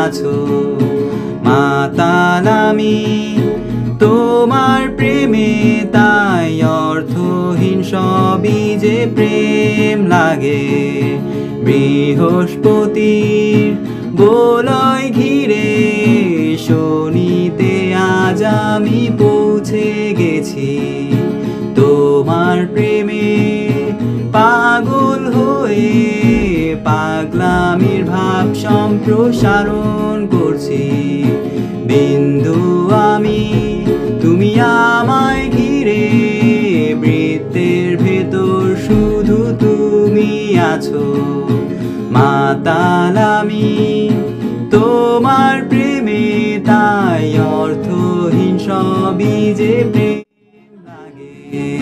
আছো। মাতাল আমি তোমার প্রেমে, তাই অর্থহীন সবই যে প্রেম লাগে। বৃহস্পতির বলয় ঘিরে শনিতে আজ আমি পৌঁছে গেছি। তোমার প্রেমে পাগল হয়ে পাগলামির ভাব সম্প্রসারণ করছি। বিন্দু আমি, তুমি আমায় ঘিরে, বৃত্তের ভেতর শুধু তুমি আছো। মাতাল আমি তোমার প্রেমে, তাই অর্থহীন সবই যে প্রেম লাগে।